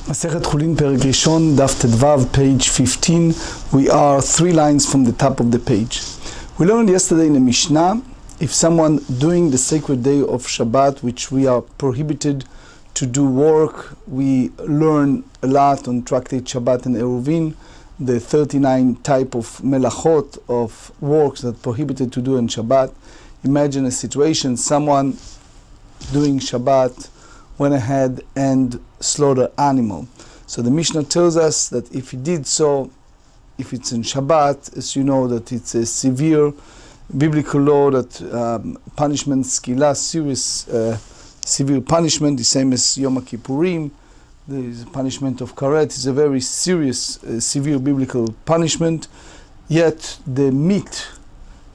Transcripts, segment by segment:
מסכת חולין פרק ראשון, דף ט"ו, page 15. We are 3 lines from the top of the page. We learned yesterday in the Mishnah, if someone doing the sacred day of Shabbat, which we are prohibited to do work, we learn a lot on Tractate Shabbat and Eruvin, the 39 type of melachot, of works that prohibited to do on Shabbat. Imagine a situation, someone doing Shabbat went ahead and slaughtered animal. So the Mishnah tells us that if he did so, if it's in Shabbat, as you know that it's a severe biblical law that punishment, skila, serious severe punishment, the same as Yom Kippurim, the punishment of karet is a very serious, severe biblical punishment, yet the meat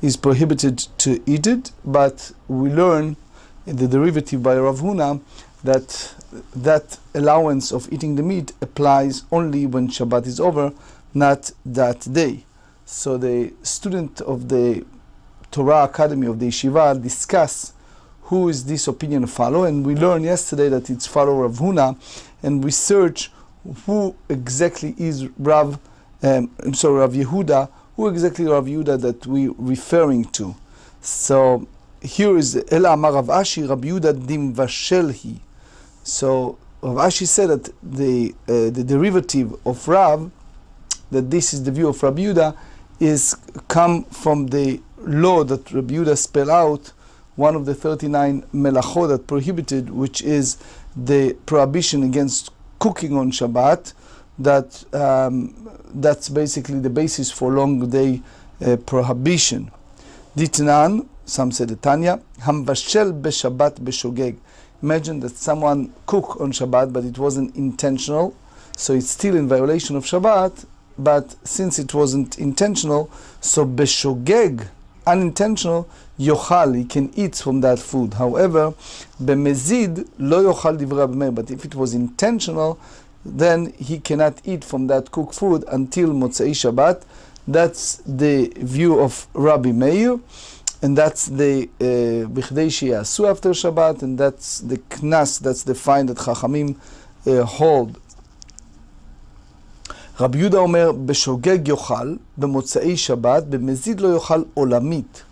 is prohibited to eat it, but we learn in the derivative by Rav Huna that allowance of eating the meat applies only when Shabbat is over, not that day. So the student of the Torah Academy of the Yeshiva discuss who is this opinion follow, and we learned yesterday that it's follow Rav Huna, and we search who exactly is Rav Yehuda, who exactly Rav Yehuda that we referring to. So here is Ela Amar Rav Ashi, Rav Yehuda dim vashelhi. So Rav Ashi said that the derivative of Rav, that this is the view of Rabbi Yehuda, is come from the law that Rabbi Yehuda spelled out, one of the 39 melachot that prohibited, which is the prohibition against cooking on Shabbat. That's basically the basis for long day prohibition. Ditnan, some say the Tanya, hamvashel b'Shabbat b'shogeg. Imagine that someone cooked on Shabbat, but it wasn't intentional, so it's still in violation of Shabbat, but since it wasn't intentional, so b'shogeg, unintentional, yochal, he can eat from that food. However, b'mezid, lo yochal divrei Rabbi Meir, but if it was intentional, then he cannot eat from that cooked food until Motzei Shabbat. That's the view of Rabbi Meir. And that's the bichdei sheyasu after Shabbat, and that's the knas, that's the fine that Chachamim hold. Rabbi Yehuda omer b'shogeg yochal b'motzei Shabbat b'mezid lo yochal olamit.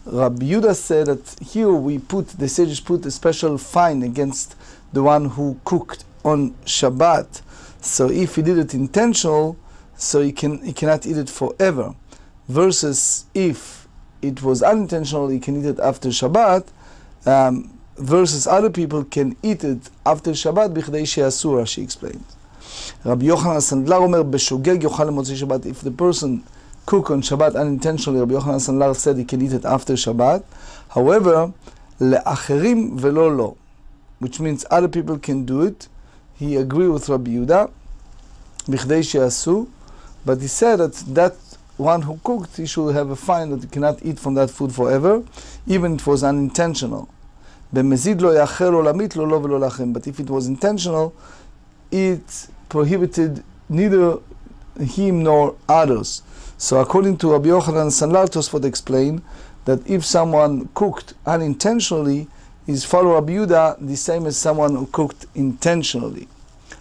Rabbi Yehuda said that here the sages put a special fine against the one who cooked on Shabbat. So if he did it intentional, so he cannot eat it forever. Versus if it was unintentional, he can eat it after Shabbat, versus other people can eat it after Shabbat, b'chdei she'asur, she explains. Rabbi Yochanan Sandlar omer b'shogeg yochal motzei Shabbat. If the person cook on Shabbat unintentionally, Rabbi Yochanan Sandlar said he can eat it after Shabbat. However, le'acherim velo lo, which means other people can do it. He agreed with Rabbi Yehuda, b'chdei she'asur, but he said that one who cooked, he should have a fine that he cannot eat from that food forever, even if it was unintentional. But if it was intentional, it prohibited neither him nor others. So according to Rabbi Yochanan Sanlar, Tosfot explain that if someone cooked unintentionally, is follow Rabbi Yehuda the same as someone who cooked intentionally.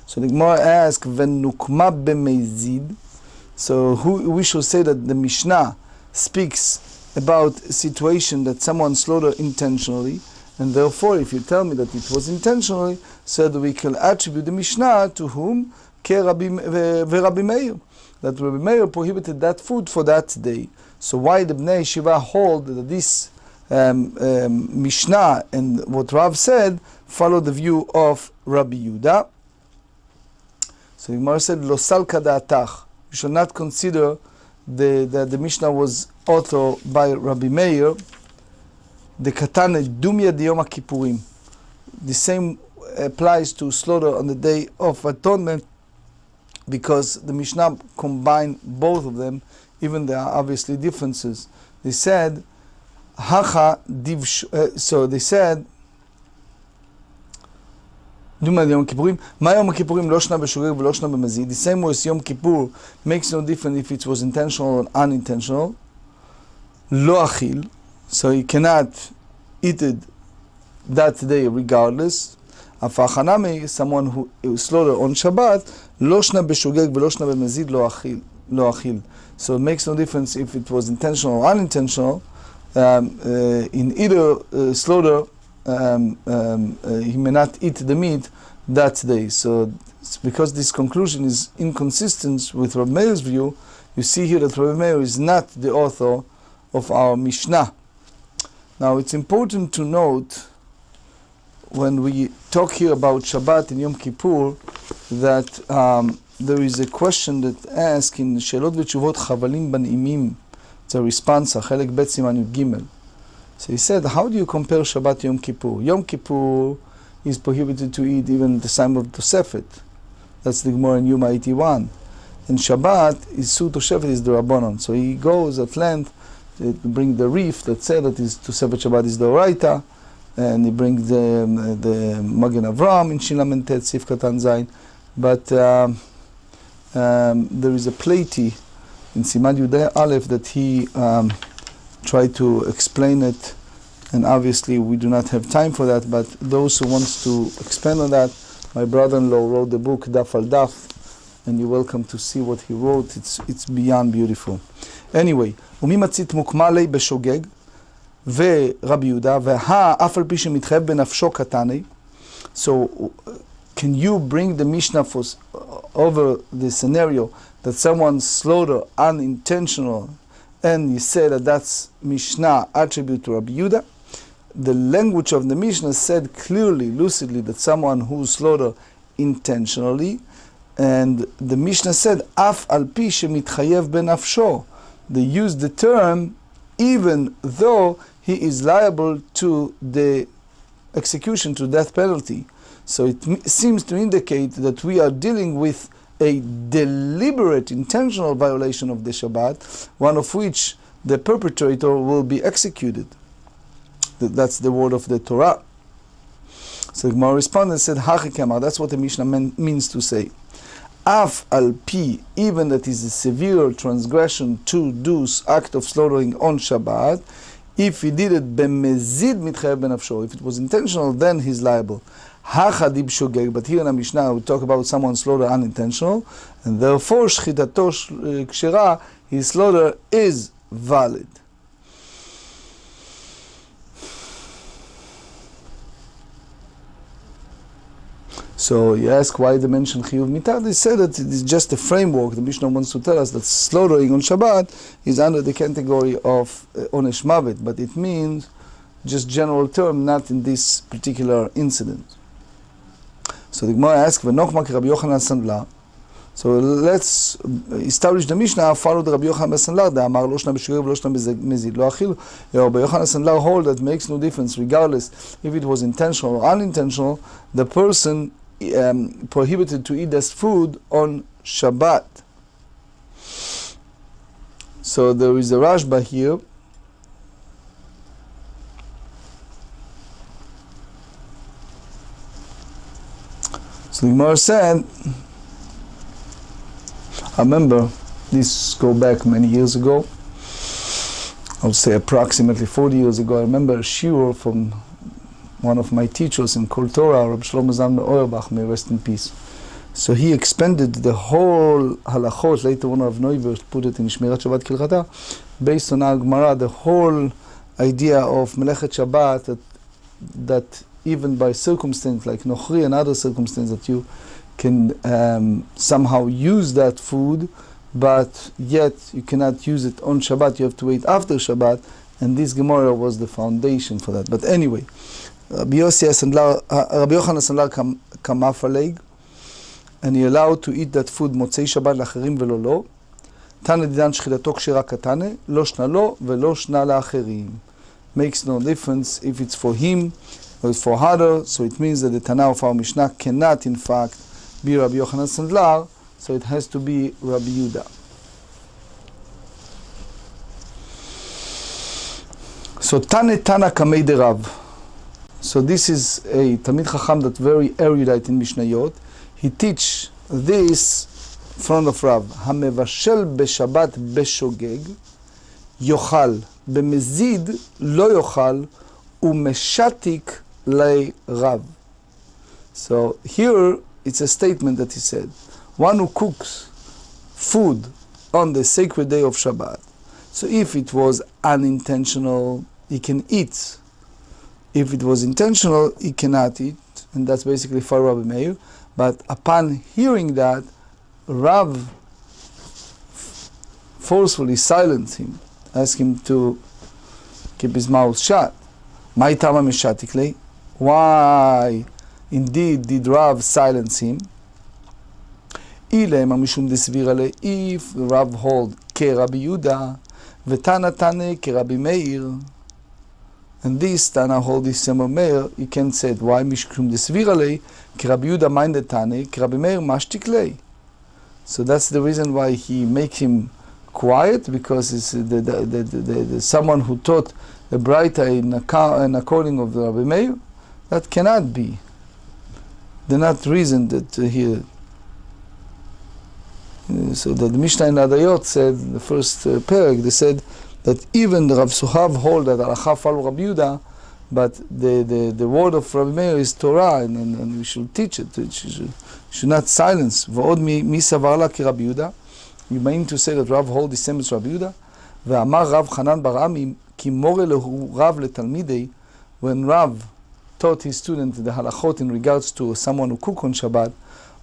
So the Gemara asks, "V'nukma b'meizid." So we should say that the Mishnah speaks about a situation that someone slaughtered intentionally, and therefore if you tell me that it was intentionally, so that we can attribute the Mishnah to whom? Rabbi Meir. That Rabbi Meir prohibited that food for that day. So why the Bnei Yeshiva hold that this Mishnah and what Rav said follow the view of Rabbi Yehuda? So the Gemara said, Lo salka da'atach. We should not consider that the Mishnah was authored by Rabbi Meir. The katane dumya de Yom Kippurim. The same applies to slaughter on the Day of Atonement, because the Mishnah combined both of them, even there are obviously differences. They said, Hacha div. So they said, the same way as Yom Kippur makes no difference if it was intentional or unintentional. Lo achil, so he cannot eat it that day regardless. Afachanami, someone who slaughter on Shabbat, lo shna b'shogeg v'lo shna b'mezid lo achil. So it makes no difference if it was intentional or unintentional. In either slaughter, he may not eat the meat that day. So because this conclusion is inconsistent with Rabbi Meir's view, you see here that Rabbi Meir is not the author of our Mishnah. Now it's important to note, when we talk here about Shabbat and Yom Kippur, that there is a question that asks in Shelot v'Tshuvot Chavalim Ban'imim. It's a response, Chelek Bet Siman Yud Gimel. So he said, how do you compare Shabbat to Yom Kippur? Yom Kippur is prohibited to eat even the time of Tosefet. That's the Gemara in Yoma 81. And Shabbat is Su Tosefet is the Rabbanon. So he goes at length to bring the reef that said that is Tosefet Shabbat is the Oraita, and he brings the Magen Avram in Shin Lamed Tet Sif Katan Zayin. But there is a Platy in Siman Yudei Aleph that he tried to explain it, and obviously we do not have time for that, but those who wants to expand on that, my brother-in-law wrote the book Daf al Daf, and you're welcome to see what he wrote. It's beyond beautiful. Anyway, ומי מצית מוקמה לי בשוגג ורבי יהודה והאף על פי שמתחייב בנפשו קטני. So can you bring the Mishnah over the scenario that someone slaughter unintentional, and you say that that's Mishnah attribute to Rabbi Yehuda? The language of the Mishnah said clearly, lucidly, that someone who slaughter intentionally, and the Mishnah said af al pi shemitchayev benafsho. They used the term even though he is liable to the execution, to death penalty. So it seems to indicate that we are dealing with a deliberate, intentional violation of the Shabbat, one of which the perpetrator will be executed. That's the word of the Torah. So the Gemara responded and said, Hachi Kemar, that's what the Mishnah means to say. Af al pi, even that is a severe transgression to do act of slaughtering on Shabbat, if he did it b'mezid mitchayev benafsho, if it was intentional, then he's liable. Hachadib shogeg, but here in the Mishnah we talk about someone slaughter unintentional, and therefore shechitato kshera, his slaughter is valid. So you ask why they mention chiyuv mitah. They say that it is just a framework. The Mishnah wants to tell us that slaughtering on Shabbat is under the category of onesh mavet, but it means just general term, not in this particular incident. So the Gemara asks, "V'nochma ki Rabbi Yochanan Sandlar." So let's establish the Mishnah. Follow the Rabbi Yochanan Sandlar. The Amar lo shna b'shogeg v'lo shna b'mezid lo achil. Rabbi Yochanan Sandlar hold that makes no difference, regardless if it was intentional or unintentional. The person prohibited to eat this food on Shabbat. So there is a Rashba here. So the Gemara said, I remember this go back many years ago. I would say approximately 40 years ago. I remember a shiur from one of my teachers in Kol Torah, Rabbi Shlomo Zalman Auerbach, may rest in peace. So he expanded the whole halachot, later on Rav Neuwirth put it in Shmirat Shabbat Kilchata, based on our Gemara, the whole idea of Melechet Shabbat, that even by circumstance like Nochri and other circumstances, that you can somehow use that food, but yet you cannot use it on Shabbat, you have to wait after Shabbat, and this Gemara was the foundation for that. But anyway, Rabbi Yochanan Sandlar kam afaleg, and he allowed to eat that food Motzei Shabbat לאחרים ולא לו. תנא דדן שחיטתו כשרה קטנה, לא שנה לו ולא שנה לאחרים. Makes no difference if it's for him or it's for others. So it means that the Tana of our Mishnah cannot in fact be Rabbi Yochanan Sandlar, so it has to be Rabbi Yehuda. So Tane Tana Kamei de Rav. So this is a Talmid Chacham that very erudite in Mishnayot. He teach this in front of Rav. Hamevashel b'Shabbat b'shogeg yochal b'mezid lo yochal umeshatik lei Rav. So here it's a statement that he said, one who cooks food on the sacred day of Shabbat, so if it was unintentional, he can eat. If it was intentional, he cannot eat, and that's basically for Rabbi Meir. But upon hearing that, Rav forcefully silenced him, asked him to keep his mouth shut. Why indeed did Rav silence him? If Rav hold Rabbi Yehuda, Tana Rabbi Meir, and this Tana hold the same Meir, you can say it. Why? Mishum desvirale, Rabbi Yehuda minded Tane, Rabbi Meir mashtiklei. So that's the reason why he make him quiet, because it's the someone who taught the Braita in according of the Rabbi Meir. That cannot be. They're not reason that here. So that the Mishnah in Adayot said, the first parak, they said that even the Rav Suhav hold that Alacha follow Rabbi Yehuda, but the word of Rabbi Meir is Torah, and we should teach it. We should not silence. V'od mi savarla ki Rabbi Yehuda. You mean to say that Rav hold the same as Rabbi Yehuda? Ve'amar Rav Chanan bar Ami ki more lehu Rav letalmidei. When Rav taught his student the halachot in regards to someone who cook on Shabbat,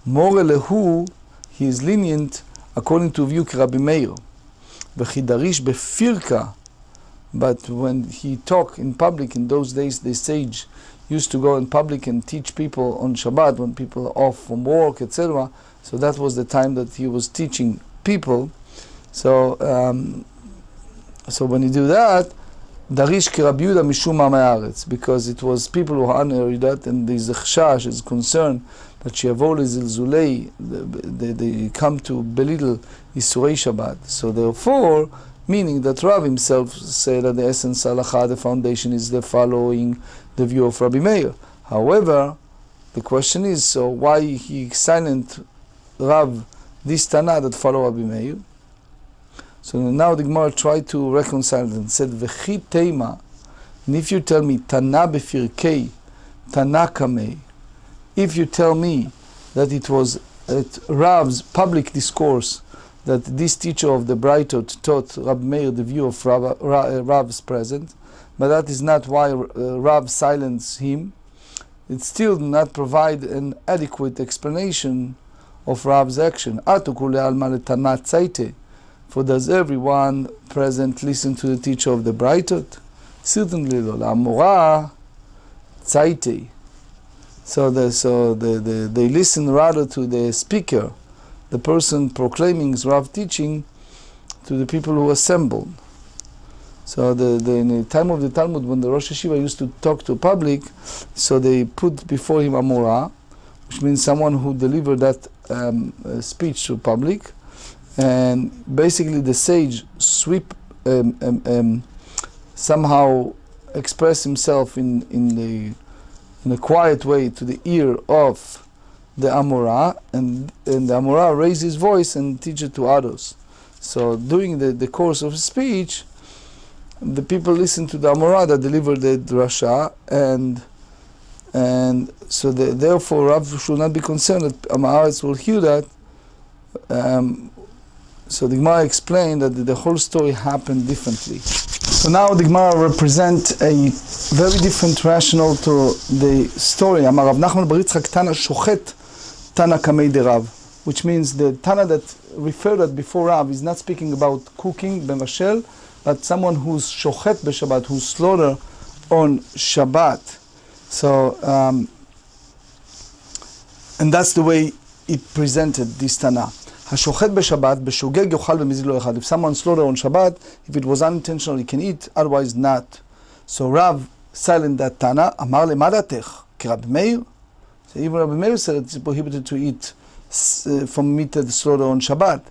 more lehu, he is lenient according to view Rabbi Meir. V'chidarish befirka. But when he talked in public, in those days the sage used to go in public and teach people on Shabbat when people are off from work, etc. So that was the time that he was teaching people. So when you do that, Darish ki Rabbi Yehuda mishum ha'aretz, because it was people who honored that, and the zechshash is concerned that shiavol zilzulei, they come to belittle Isurei Shabbat. So therefore, meaning that Rav himself said that the essence halacha, the foundation is the following the view of Rabbi Meir. However, the question is, so why he silent Rav this Tana that follow Rabbi Meir? So now the Gemara tried to reconcile it and said, V'chi teima, and if you tell me Tana befirkei, Tana kamei, if you tell me that it was at Rav's public discourse that this teacher of the Brightot taught Rabbi Meir the view of Rav's present, but that is not why Rav silenced him, it still did not provide an adequate explanation of Rav's action. For does everyone present listen to the teacher of the Brightot? Certainly not. Amora tzaite. So they listen rather to the speaker, the person proclaiming Rav teaching, to the people who assembled. So in the time of the Talmud, when the Rosh Yeshiva used to talk to public, so they put before him Amora, which means someone who delivered that speech to public, and basically the sage somehow express himself in a quiet way to the ear of the Amora, and the Amora raise his voice and teach it to others. So during the course of speech, the people listen to the Amora that delivered the drasha, and so therefore Rav should not be concerned that Amaretz will hear that. So the Gemara explained that the whole story happened differently. So now the Gemara represents a very different rationale to the story. Amar Rav Nachman bar Yitzchak Tana shochet Tana kamei de Rav, which means the Tana that referred at before Rav is not speaking about cooking, b'mashel, but someone who's shochet b'Shabbat, who's slaughter on Shabbat. So, and that's the way it presented this Tana. Hashochet b'Shabbat, b'shogeg yochal v'mizil lo echad. If someone slaughter on Shabbat, if it was unintentional, he can eat, otherwise not. So Rav silent that Tana. Amar le madatech, ki Rabbi Meir. So even Rabbi Meir said it's prohibited to eat from meat that slaughter on Shabbat.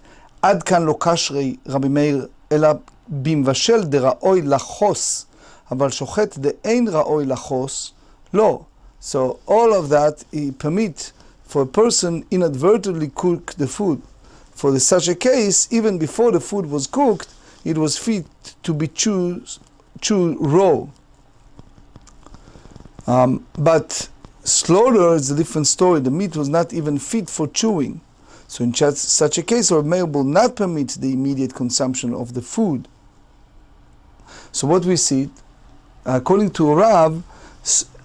Ad kan lo kashrei Rabbi Meir ela bimvashel de ra'oi lachos, aval shochet de ein ra'oi lachos lo. So all of that he permit for a person inadvertently cook the food. For such a case, even before the food was cooked, it was fit to be chewed raw. But slaughter is a different story. The meat was not even fit for chewing. So in such a case, Rabbi Meir will not permit the immediate consumption of the food. So what we see, according to Rav,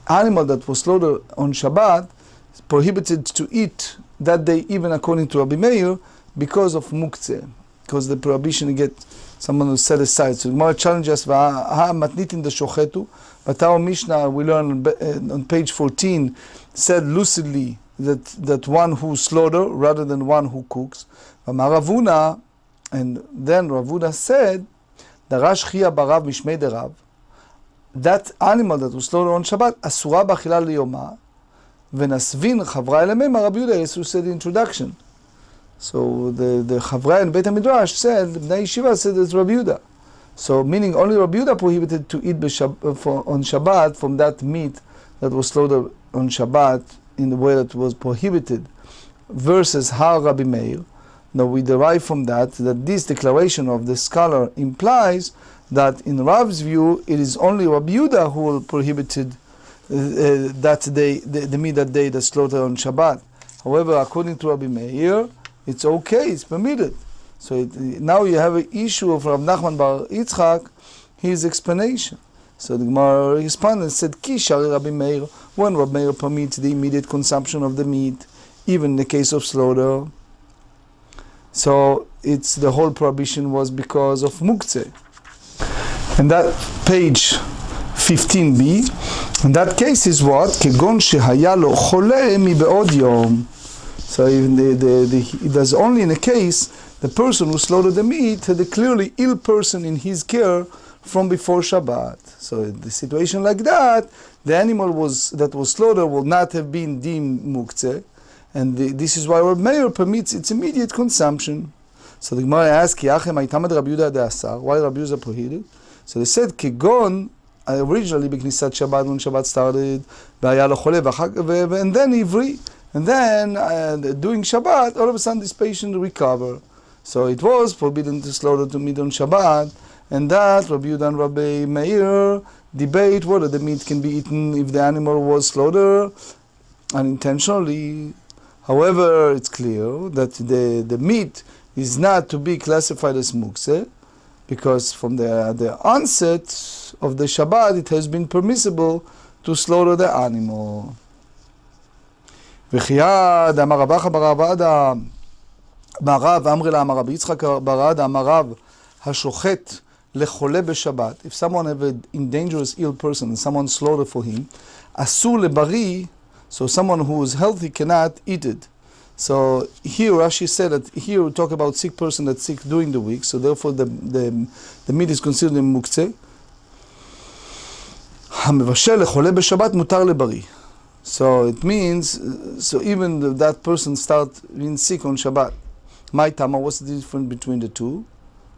animal that was slaughtered on Shabbat is prohibited to eat that day, even according to Rabbi Meir, because of muktzeh, because the prohibition to get someone who set aside. So the Gemara challenges matnitin the shochetu, but our Mishnah, we learn on page 14, said lucidly that one who slaughter rather than one who cooks. And then Ravuna said, Darash Chia Barav Mishmei Derav, that animal that was slaughtered on Shabbat, Asura Bachila Liyoma, Venasvin Chavra Elemem, Rabbi Yehuda Yesu said in the introduction. So the Chavra in Beit HaMidrash said, the Bnei Yeshiva said it's Rabbi Yehuda. So meaning only Rabbi Yehuda prohibited to eat on Shabbat from that meat that was slaughtered on Shabbat in the way that was prohibited, versus Har Rabbi Meir. Now we derive from that this declaration of the scholar implies that in Rav's view it is only Rabbi Yehuda who will prohibited that day, the meat that day, the slaughter on Shabbat. However, according to Rabbi Meir, it's okay, it's permitted. So now you have an issue of Rav Nachman bar Yitzchak, his explanation. So the Gemara responded and said, Ki shari Rabbi Meir, when Rabbi Meir permits the immediate consumption of the meat, even in the case of slaughter. So it's the whole prohibition was because of muktzeh. And that page 15b, in that case is what? Kegon shehaya lo chole mi be'od yom. So it does only in a case the person who slaughtered the meat had a clearly ill person in his care from before Shabbat. So in the situation like that, the animal that was slaughtered will not have been deemed muktzeh, and this is why Rabbi Meir permits its immediate consumption. So the Gemara asks, why Rabbi Yehuda prohibited? So they said, Kegon, originally b'knisat Shabbat, when Shabbat started, and then Ivri, and then doing Shabbat, all of a sudden this patient recovered. So it was forbidden to slaughter to meat on Shabbat, and that Rabbi Yehuda and Rabbi Meir debate whether the meat can be eaten if the animal was slaughtered unintentionally. However, it's clear that the meat is not to be classified as muktzeh, because from the onset of the Shabbat it has been permissible to slaughter the animal. V'chiyad amar Rabacha bar Avada Marav Amri la Amar Rabbi Yitzchak bar Avada Marav hashochet lechole b'Shabbat. If someone have an dangerous ill person and someone slaughter for him, asur lebari, so someone who is healthy cannot eat it. So here Rashi said that here we talk about sick person that's sick during the week, so therefore the meat is considered muktzeh. המבשל לחולה בשבת מותר לבריא. So it means, so even if that person start being sick on Shabbat, my tama, what's the difference between the two?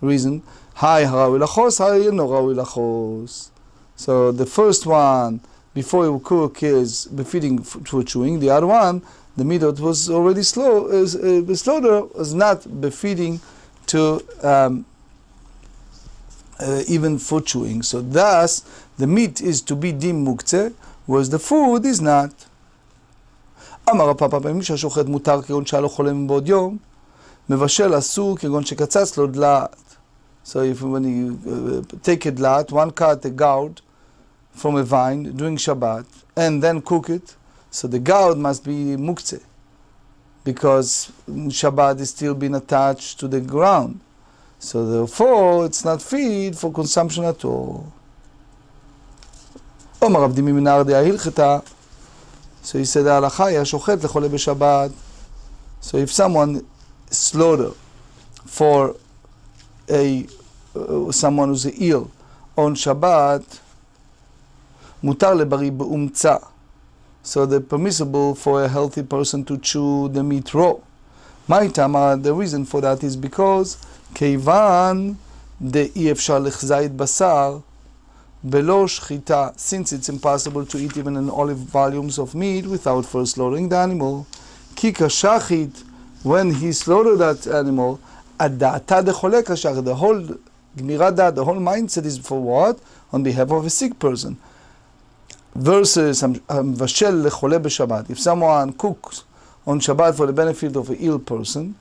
Reason, hi harawi lachos, hi no harawi lachos. So the first one, before you cook, is befitting for chewing. The other one, the meat that was already slaughtered, was not befitting to even for chewing. So thus, the meat is to be deemed muktzeh, whereas the food is not. אמר הפאפא פעמים שהשוחט מותר כגון שהיה לו חולה מבעוד יום, מבשל אסור כגון שקצץ לו דלעת. So if when you take a dlat, one cut a gourd from a vine during Shabbat and then cook it, so the gourd must be muktzeh, because Shabbat is still being attached to the ground. So therefore it's not fit for consumption at all. אומר רב דימי מנהר דעה הלכתה, so he said ההלכה היא השוחט לחולה בשבת. So if someone slaughter for someone who's ill on Shabbat, מותר לבריא באומצה. So they're permissible for a healthy person to chew the meat raw. מה איתמה? The reason for that is because כיוון דאי אפשר לחזית בשר below Shechita, since it's impossible to eat even an olive volumes of meat without first slaughtering the animal. Kika Shachit, when he slaughtered that animal, Adata de Chole Kashach, the whole Gmirada, the whole mindset is for what? On behalf of a sick person. versus המבשל לחולה בשבת. If someone cooks on Shabbat for the benefit of an ill person,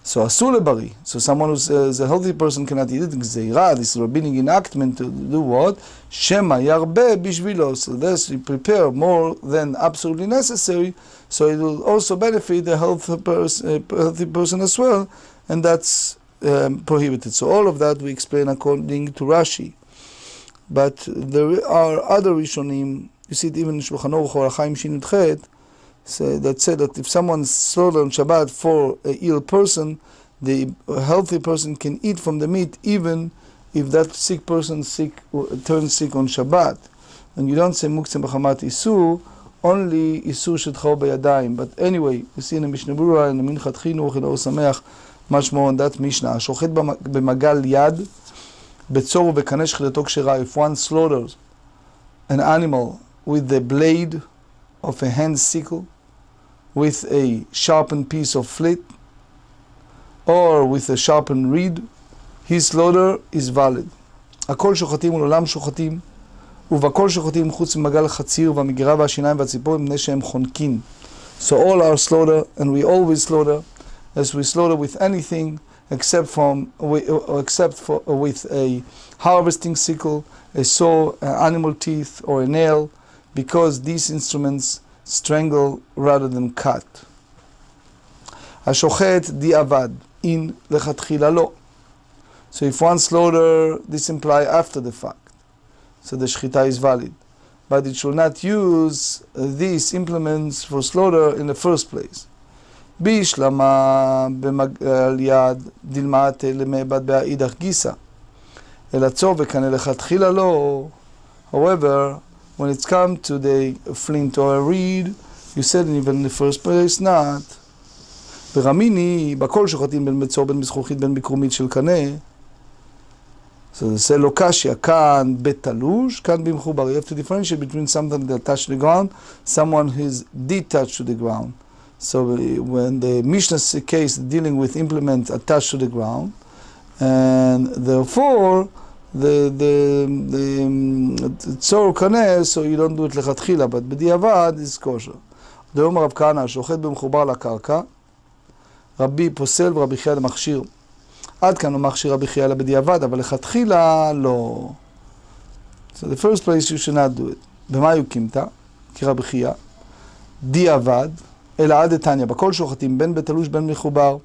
so אסור לבריא. So someone who's a healthy person cannot eat it. גזירה, this is rabbinic enactment to do what? שמא ירבה בשבילו. So this you prepare more than absolutely necessary, so it will also benefit the healthy person as well, and that's prohibited. So all of that we explain according to Rashi. But there are other Rishonim, you see it even in Shulchan Aruch or Chaim Shin Yud Chet, that said that if someone slaughtered on Shabbat for an ill person, the healthy person can eat from the meat even if that sick person turns sick on Shabbat. And you don't say muktzeh b'chamat isur, only isur shedchao b'yadayim. But anyway, you see in the Mishnah Berurah, in the Minchat Chinuch, in Or Sameach, much more on that Mishnah. השוחט במגל יד, בצור ובקנה שחיטתו כשרה. If one slaughters an animal with the blade of a hand sickle, with a sharpened piece of flint, or with a sharpened reed, his slaughter is valid. הכל שוחטים ולעולם שוחטים, ובכל שוחטים חוץ ממגל החציר והמגירה והשיניים והציפור מפני שהם חונקים. So all our slaughter, and we always slaughter, as we slaughter with anything except with a harvesting sickle, a saw, animal teeth, or a nail, because these instruments strangle rather than cut. השוחט דיעבד, in לכתחילה לא. So if one slaughter, this implies after the fact. So the Shechita is valid. But it should not use these implements for slaughter in the first place. בישלמה במגל יד דילמת למעבד באידך גיסא. אלא צור וקנה לכתחילה לא. However, when it's come to the flint or a reed, you said even in the first place not. ברמיני, בכל שוחטים בין מצור, בין מזכוכית, בין בקרומית של קנה. So זה לא קשיא, כאן בתלוש, כאן במחובר. You have to differentiate between something that attached to the ground, someone who is detached to the ground. So when the Mishnah case dealing with implements attached to the ground, and therefore the tzor kaneh, so you don't do it lechatchila, but b'diavad is kosher. דאמר רב כהנא, השוחט במחובר לקרקע, רבי פוסל ורבי חייא למכשיר. עד כאן הוא מכשיר רבי חייא בדיעבד, אבל לכתחילה לא. So the first place you should not do it. במה יוקימת? כי רבי חייא, דיעבד, אלא עד דתניא, בכל שוחטים, בין בתלוש בין מחובר,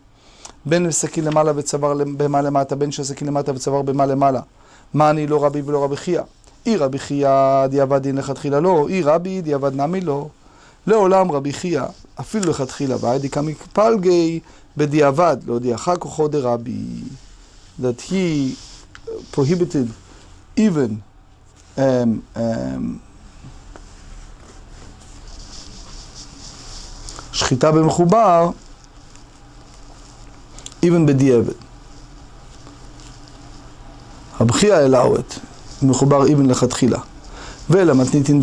בין סכין למעלה וצוואר במה למטה, בין שסכין למטה וצוואר במה למעלה. מה אני לא רבי ולא רבי חייא? אי רבי חייא דיעבד דין לכתחילה לא, אי רבי דיעבד נמי לא. לעולם רבי חייא, אפילו לכתחילה, והיידי כמפלגי בדיעבד, לא דיעך כוחו דרבי, that he prohibited even שחיטה במחובר, even בדיעבד. רבי חייא allow it, מחובר even לכתחילה. ולמתניתין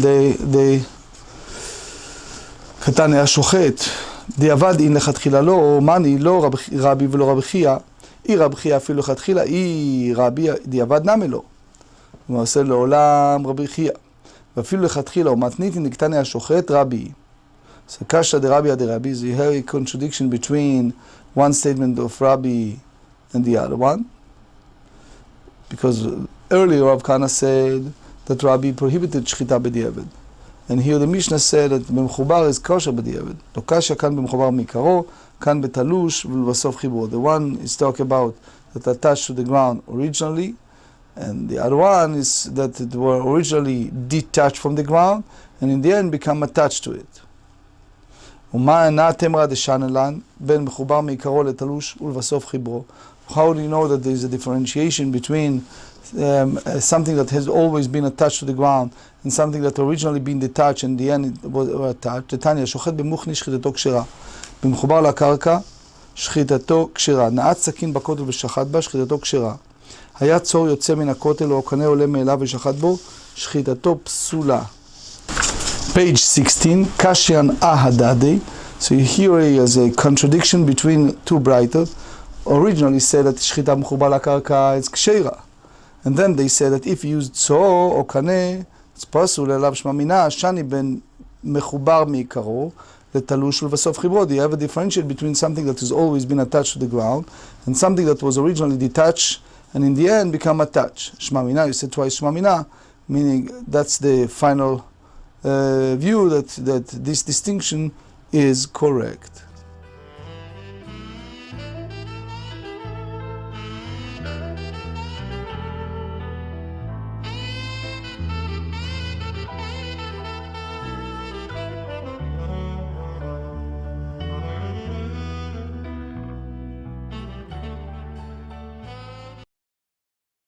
די קטן היה שוחט, דיעבד אין לכתחילה לא, מאני לא רבי ולא רבי חייא, אי רבי חייא אפילו לכתחילה, אי רבי דיעבד נמי לא. הוא עושה לעולם רבי חייא. ואפילו לכתחילה, ומתניתין קטן היה שוחט רבי. So kasha de Rabbi is a contradiction between one statement of Rabbi and the other one. Because earlier Rav Kana said that Rabbi prohibited Shechita b'diavad. And here the Mishnah said that במחובר is kosher b'diavad. לא kasha כאן במחובר מעיקרו, כאן בתלוש ולבסוף חיבור. The one is talking about that attached to the ground originally, and the other one is that it were originally detached from the ground, and in the end become attached to it. ומה אינה תמרה דשנלן בין מחובר מעיקרו לתלוש ולבסוף חיברו? How do you know that there is a differentiation between something that has always been attached to the ground and something that originally been detached and in the end it was attached? תתניא, שוחט במוחני שחיטתו כשרה, במחובר לקרקע שחיטתו כשרה, נעץ סכין בכותל ושחט בה, שחיטתו כשרה. היה צור יוצא מן הכותל או קנה עולה מאליו ושחט בו, שחיטתו פסולה. Page 16, Kashian Ahadade. So here is a contradiction between two writers. Originally said that Shechita Mechubal HaKarka is Kshera. And then they said that if you used Tzo or Kaneh, אז פה עשו לאליו שממינה, שני בין מחובר מעיקרו, לתלוש ולבסוף חיברו. You have a differentiate between something that has always been attached to the ground, and something that was originally detached, and in the end become attached. Shmamina, you said twice Shmamina, meaning that's the final view that this distinction is correct.